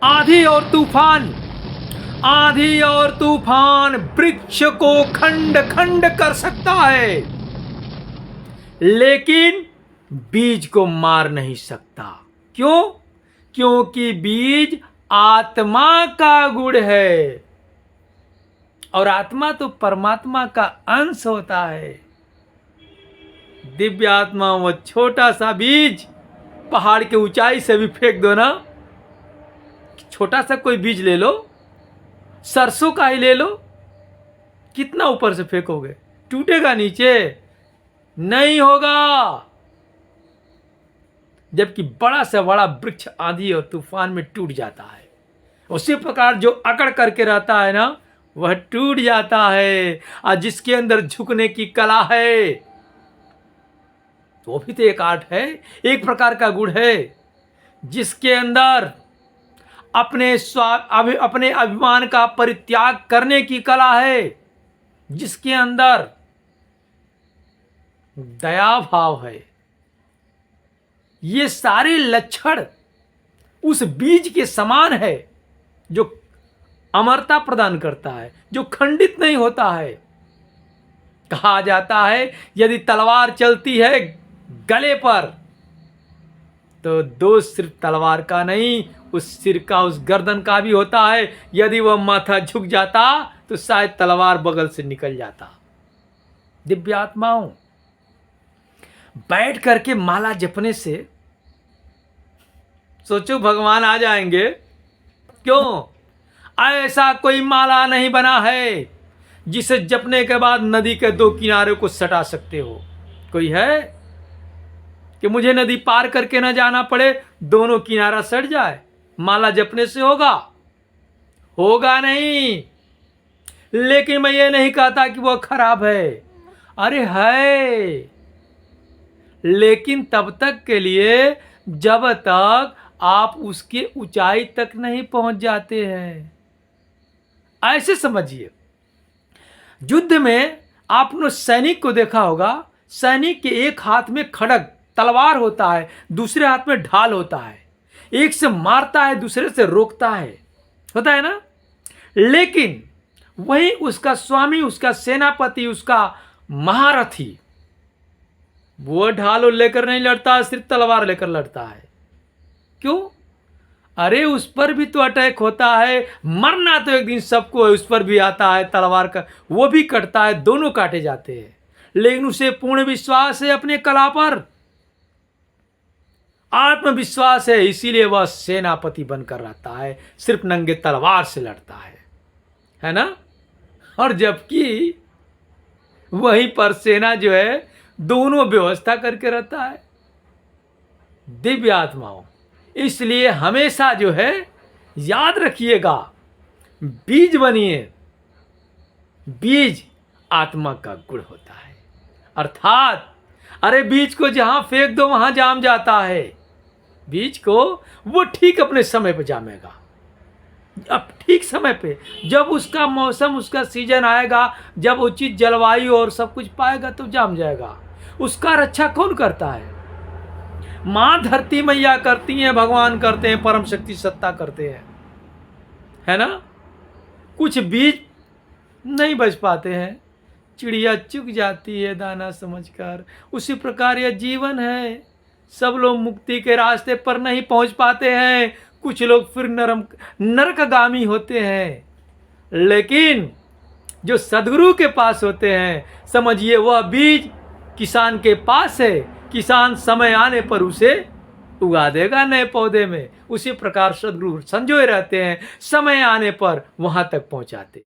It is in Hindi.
आंधी और तूफान, आंधी और तूफान वृक्ष को खंड खंड कर सकता है, लेकिन बीज को मार नहीं सकता। क्यों? क्योंकि बीज आत्मा का गुण है और आत्मा तो परमात्मा का अंश होता है। दिव्य आत्मा वो छोटा सा बीज पहाड़ के ऊंचाई से भी फेंक दो ना, छोटा सा कोई बीज ले लो, सरसों का ही ले लो, कितना ऊपर से फेंकोगे, टूटेगा नीचे? नहीं होगा। जबकि बड़ा से बड़ा वृक्ष आंधी और तूफान में टूट जाता है, उसी प्रकार जो अकड़ करके रहता है ना, वह टूट जाता है। और जिसके अंदर झुकने की कला है, वो भी तो एक आर्ट है, एक प्रकार का गुण है। जिसके अंदर अपने अभिमान का परित्याग करने की कला है, जिसके अंदर दया भाव है, ये सारे लक्षण उस बीज के समान है जो अमरता प्रदान करता है, जो खंडित नहीं होता है। कहा जाता है यदि तलवार चलती है गले पर तो दोष सिर्फ तलवार का नहीं, उस सिर का, उस गर्दन का भी होता है। यदि वह माथा झुक जाता तो शायद तलवार बगल से निकल जाता। दिव्य आत्माओं, बैठ करके माला जपने से सोचो भगवान आ जाएंगे। क्यों? ऐसा कोई माला नहीं बना है जिसे जपने के बाद नदी के दो किनारे को सटा सकते हो। कोई है कि मुझे नदी पार करके ना जाना पड़े, दोनों किनारा सट जाए? माला जपने से होगा? होगा नहीं। लेकिन मैं ये नहीं कहता कि वो खराब है, अरे है, लेकिन तब तक के लिए जब तक आप उसके ऊंचाई तक नहीं पहुंच जाते हैं। ऐसे समझिए, युद्ध में आपने सैनिक को देखा होगा, सैनिक के एक हाथ में खड्ग तलवार होता है, दूसरे हाथ में ढाल होता है। एक से मारता है, दूसरे से रोकता है, होता है ना। लेकिन वही उसका स्वामी, उसका सेनापति, उसका महारथी, वो ढाल लेकर नहीं लड़ता, सिर्फ तलवार लेकर लड़ता है। क्यों? अरे उस पर भी तो अटैक होता है, मरना तो एक दिन सबको है, उस पर भी आता है तलवार का, वो भी कटता है, दोनों काटे जाते हैं। लेकिन उसे पूर्ण विश्वास है अपने कला पर, आत्मविश्वास है, इसीलिए वह सेनापति बनकर रहता है, सिर्फ नंगे तलवार से लड़ता है ना। और जबकि वहीं पर सेना जो है दोनों व्यवस्था करके रहता है। दिव्य आत्माओं, इसलिए हमेशा जो है याद रखिएगा, बीज बनिए। बीज आत्मा का गुण होता है, अर्थात अरे बीज को जहां फेंक दो वहां जाम जाता है। बीज को वो ठीक अपने समय पे जामेगा, अब ठीक समय पे, जब उसका मौसम, उसका सीजन आएगा, जब उचित जलवायु और सब कुछ पाएगा तो जाम जाएगा। उसका रक्षा कौन करता है? मां धरती मैया करती हैं, भगवान करते हैं, परम शक्ति सत्ता करते हैं, है ना। कुछ बीज नहीं बच पाते हैं, चिड़िया चुग जाती है दाना समझकर। उसी प्रकार यह जीवन है, सब लोग मुक्ति के रास्ते पर नहीं पहुंच पाते हैं, कुछ लोग फिर नरकगामी होते हैं। लेकिन जो सदगुरु के पास होते हैं, समझिए वह बीज किसान के पास है, किसान समय आने पर उसे उगा देगा नए पौधे में। उसी प्रकार सदगुरु संजोए रहते हैं, समय आने पर वहां तक पहुंचाते।